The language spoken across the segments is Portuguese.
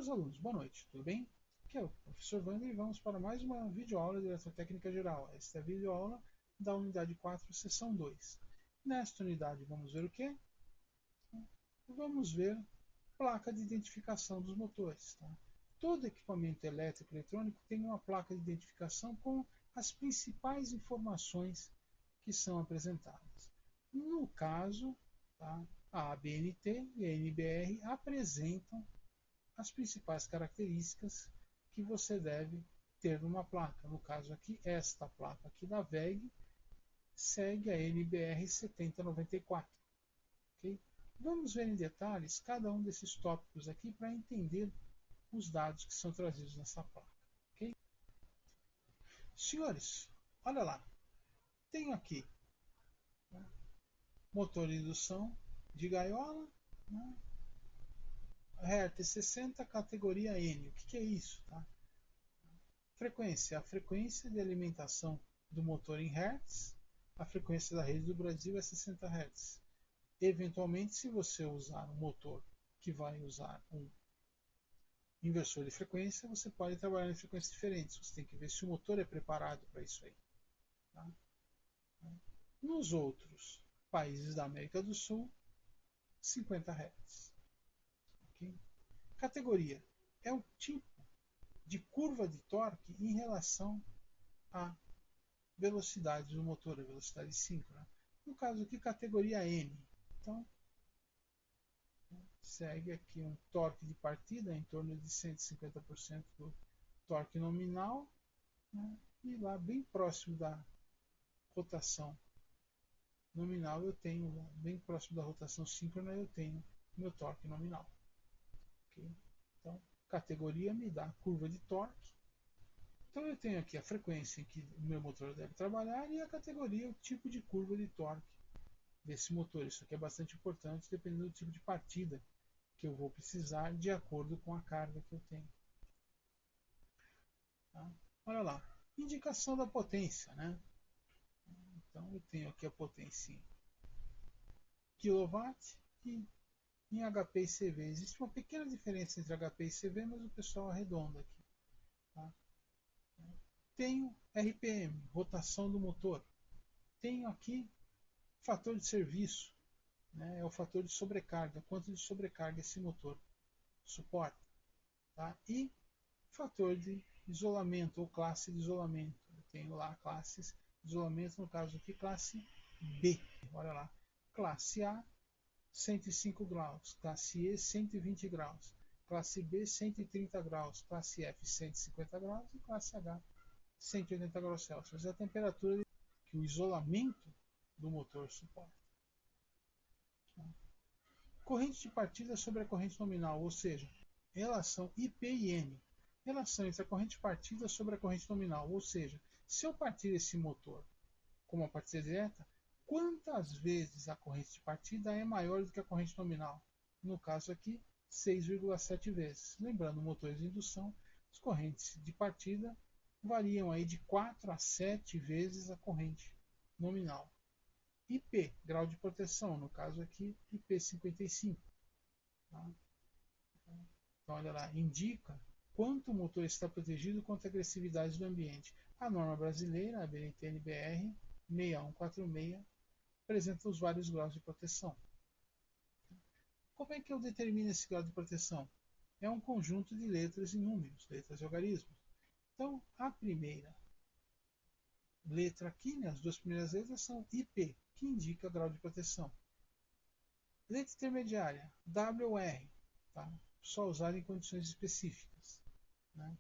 Caros alunos, boa noite, tudo bem? Aqui é o professor Wander e vamos para mais uma videoaula de Eletrotécnica Geral. Esta é a videoaula da unidade 4, seção 2. Nesta unidade vamos ver o quê? Vamos ver placa de identificação dos motores. Tá? Todo equipamento elétrico e eletrônico tem uma placa de identificação com as principais informações que são apresentadas. No caso, tá, a ABNT e a NBR apresentam as principais características que você deve ter numa placa. No caso aqui, esta placa aqui da VEG segue a NBR 7094. Okay? Vamos ver em detalhes cada um desses tópicos aqui para entender os dados que são trazidos nessa placa. Okay? Senhores, olha lá. Tenho aqui, né, motor de indução de gaiola, né, Hertz 60, categoria N. O que é isso? Tá? Frequência. A frequência de alimentação do motor em Hertz. A frequência da rede do Brasil é 60 Hz. Eventualmente, se você usar um motor que vai usar um inversor de frequência, você pode trabalhar em frequências diferentes. Você tem que ver se o motor é preparado para isso aí. Tá? Nos outros países da América do Sul, 50 Hz. Okay? Categoria. É um tipo de curva de torque em relação à velocidade do motor, a velocidade síncrona. No caso aqui, categoria N. Então, segue aqui um torque de partida em torno de 150% do torque nominal, né? E lá bem próximo da rotação nominal eu tenho, bem próximo da rotação síncrona eu tenho meu torque nominal. Okay? Então, categoria me dá a curva de torque. Então eu tenho aqui a frequência em que o meu motor deve trabalhar e a categoria, o tipo de curva de torque desse motor. Isso aqui é bastante importante dependendo do tipo de partida que eu vou precisar de acordo com a carga que eu tenho. Tá? Olha lá, indicação da potência, né? Então eu tenho aqui a potência em kW e em HP e CV. Existe uma pequena diferença entre HP e CV, mas o pessoal arredonda aqui. Tá? Tenho RPM, rotação do motor. Tenho aqui fator de serviço, né? É o fator de sobrecarga, quanto de sobrecarga esse motor suporta. Tá? E fator de isolamento ou classe de isolamento. Eu tenho lá classes de isolamento, no caso aqui, classe B. Olha lá, classe A, 105 graus, classe E, 120 graus, classe B, 130 graus, classe F, 150 graus e classe H, 180 graus Celsius. É a temperatura que o isolamento do motor suporta. Corrente de partida sobre a corrente nominal, ou seja, relação IP e N. Relação entre a corrente de partida sobre a corrente nominal, ou seja, se eu partir esse motor com uma partida direta, quantas vezes a corrente de partida é maior do que a corrente nominal? No caso aqui, 6,7 vezes. Lembrando, motores de indução, as correntes de partida variam aí de 4 a 7 vezes a corrente nominal. IP, grau de proteção, no caso aqui, IP55. Tá? Então, olha lá, indica quanto o motor está protegido contra a agressividade do ambiente. A norma brasileira, a BNT-NBR 6146, apresenta os vários graus de proteção. Como é que eu determino esse grau de proteção? É um conjunto de letras e números, letras e algarismos. Então, a primeira letra aqui, né, as duas primeiras letras são IP, que indica grau de proteção. Letra intermediária, WR, tá? Só usada em condições específicas. Né?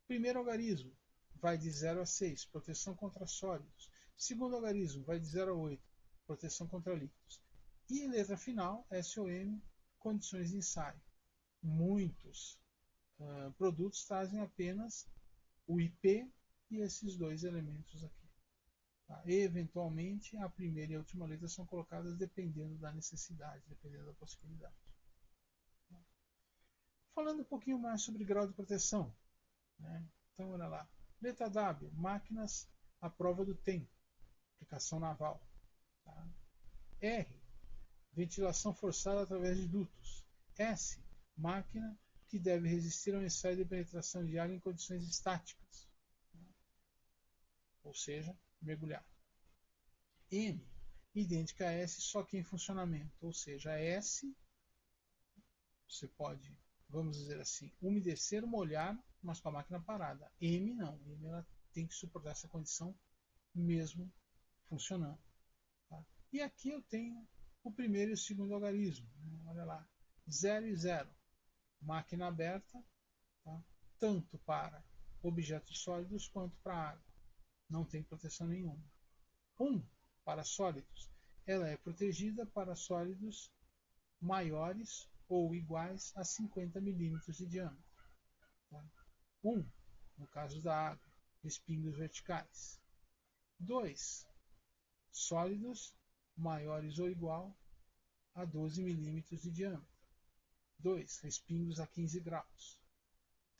Primeiro algarismo vai de 0 a 6, proteção contra sólidos. Segundo algarismo vai de 0 a 8, proteção contra líquidos. E letra final, SOM, condições de ensaio. Muitos produtos trazem apenas o IP e esses dois elementos aqui. Tá? Eventualmente, a primeira e a última letra são colocadas dependendo da necessidade, dependendo da possibilidade. Falando um pouquinho mais sobre grau de proteção. Né? Então, olha lá. Letra W, máquinas à prova do tempo, aplicação naval. Tá? R, ventilação forçada através de dutos. S, máquina que deve resistir ao ensaio de penetração de água em condições estáticas, ou seja, mergulhar. M, idêntica a S, só que em funcionamento, ou seja, a S, você pode, vamos dizer assim, umedecer, molhar, mas com a máquina parada. M não, M ela tem que suportar essa condição mesmo funcionando. Tá? E aqui eu tenho o primeiro e o segundo algarismo. Olha lá, 0 e 0. Máquina aberta, tá? Tanto para objetos sólidos quanto para água. Não tem proteção nenhuma. 1, para sólidos. Ela é protegida para sólidos maiores ou iguais a 50 milímetros de diâmetro. Tá? 1, no caso da água, respingos verticais. 2, sólidos maiores ou igual a 12 milímetros de diâmetro. 2, respingos a 15 graus.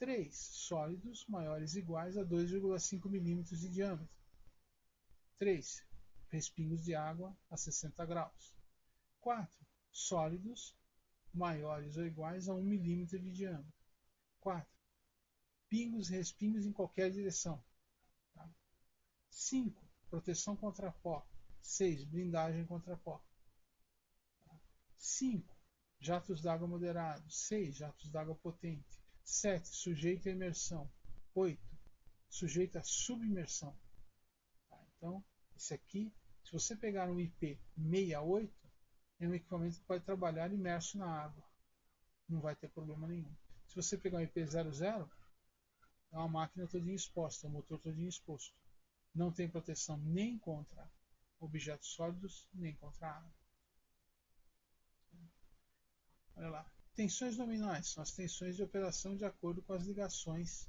3, sólidos maiores ou iguais a 2,5 milímetros de diâmetro. 3, respingos de água a 60 graus. 4, sólidos maiores ou iguais a 1 milímetro de diâmetro. 4, pingos e respingos em qualquer direção. 5, proteção contra pó. 6, blindagem contra pó. 5, jatos d'água moderados. 6, jatos d'água potente. 7, sujeito à imersão. 8, sujeito à submersão. Então, esse aqui, se você pegar um IP68, é um equipamento que pode trabalhar imerso na água. Não vai ter problema nenhum. Se você pegar um IP00, é uma máquina todinha exposta, um motor todinho exposto. Não tem proteção nem contra objetos sólidos, nem contra a água. Olha lá. Tensões nominais são as tensões de operação de acordo com as ligações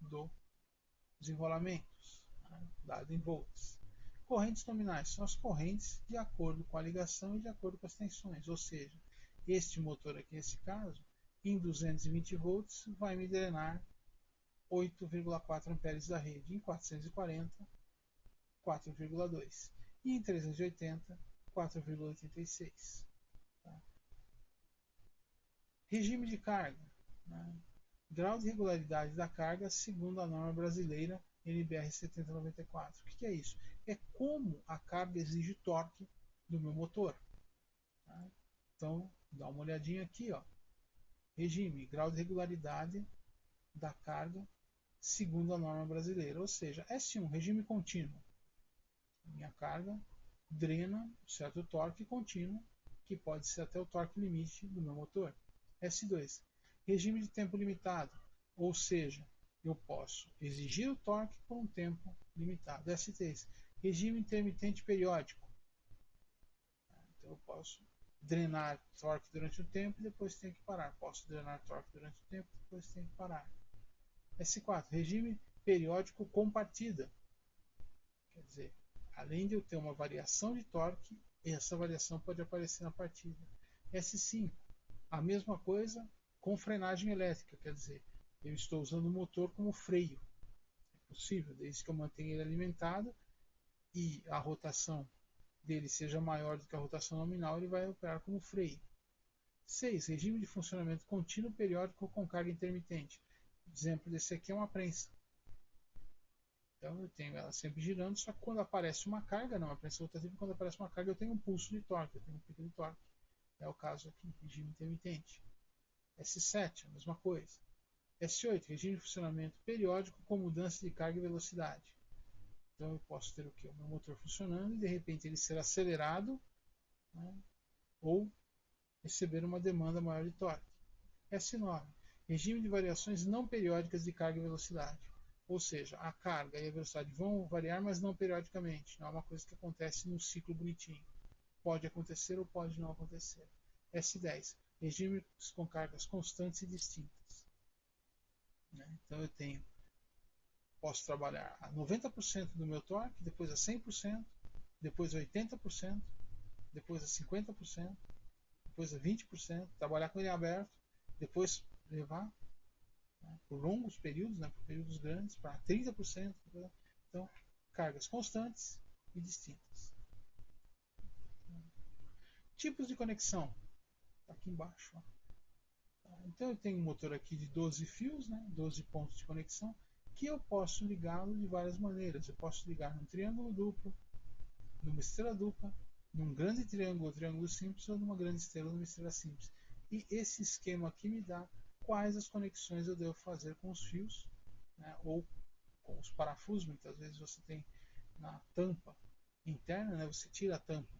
dos enrolamentos, dado em volts. Correntes nominais são as correntes de acordo com a ligação e de acordo com as tensões, ou seja, este motor aqui, nesse caso, em 220 volts, vai me drenar 8,4 amperes da rede, em 440, 4,2 e em 380, 4,86. Tá? Regime de carga. Grau de regularidade da carga segundo a norma brasileira NBR 7094. O que é isso? É como a carga exige torque do meu motor. Tá? Então, dá uma olhadinha aqui. Ó. Regime, grau de regularidade da carga segundo a norma brasileira. Ou seja, S1, regime contínuo. Minha carga drena um certo torque contínuo, que pode ser até o torque limite do meu motor. S2, regime de tempo limitado. Ou seja, eu posso exigir o torque por um tempo limitado. S3, regime intermitente periódico. Então eu posso drenar torque durante o tempo e depois tenho que parar. Posso drenar torque durante o tempo e depois tenho que parar. S4, regime periódico com partida. Quer dizer, além de eu ter uma variação de torque, essa variação pode aparecer na partida. S5, a mesma coisa com frenagem elétrica, quer dizer, eu estou usando o motor como freio. É possível, desde que eu mantenha ele alimentado e a rotação dele seja maior do que a rotação nominal, ele vai operar como freio. 6. Regime de funcionamento contínuo periódico com carga intermitente. O exemplo desse aqui é uma prensa. Então eu tenho ela sempre girando, só que quando aparece uma carga, não, a prensa rotativa, quando aparece uma carga eu tenho um pulso de torque, eu tenho um pico de torque. É o caso aqui, regime intermitente. S7, a mesma coisa. S8, regime de funcionamento periódico com mudança de carga e velocidade. Então eu posso ter o quê? O meu motor funcionando e de repente ele ser acelerado, né, ou receber uma demanda maior de torque. S9, regime de variações não periódicas de carga e velocidade. Ou seja, a carga e a velocidade vão variar, mas não periodicamente. Não é uma coisa que acontece num ciclo bonitinho. Pode acontecer ou pode não acontecer. S10, regimes com cargas constantes e distintas. Então eu posso trabalhar a 90% do meu torque, depois a 100%, depois a 80%, depois a 50%, depois a 20%, trabalhar com ele aberto, depois levar, por longos períodos, por períodos grandes, para 30%. Então, cargas constantes e distintas. Tipos de conexão. Aqui embaixo. Então eu tenho um motor aqui de 12 fios, né, 12 pontos de conexão, que eu posso ligá-lo de várias maneiras. Eu posso ligar num triângulo duplo, numa estrela dupla, num grande triângulo ou triângulo simples, ou numa grande estrela ou numa estrela simples. E esse esquema aqui me dá quais as conexões eu devo fazer com os fios, né, ou com os parafusos. Muitas vezes você tem na tampa interna, né, você tira a tampa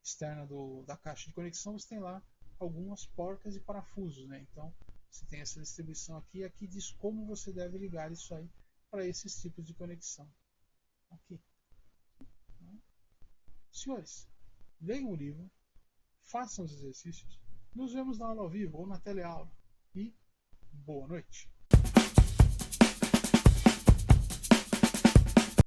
externa da caixa de conexão, você tem lá algumas porcas e parafusos, né? Então você tem essa distribuição aqui, e aqui diz como você deve ligar isso aí para esses tipos de conexão. Aqui. Senhores, leiam o livro, façam os exercícios, nos vemos na aula ao vivo ou na teleaula e boa noite.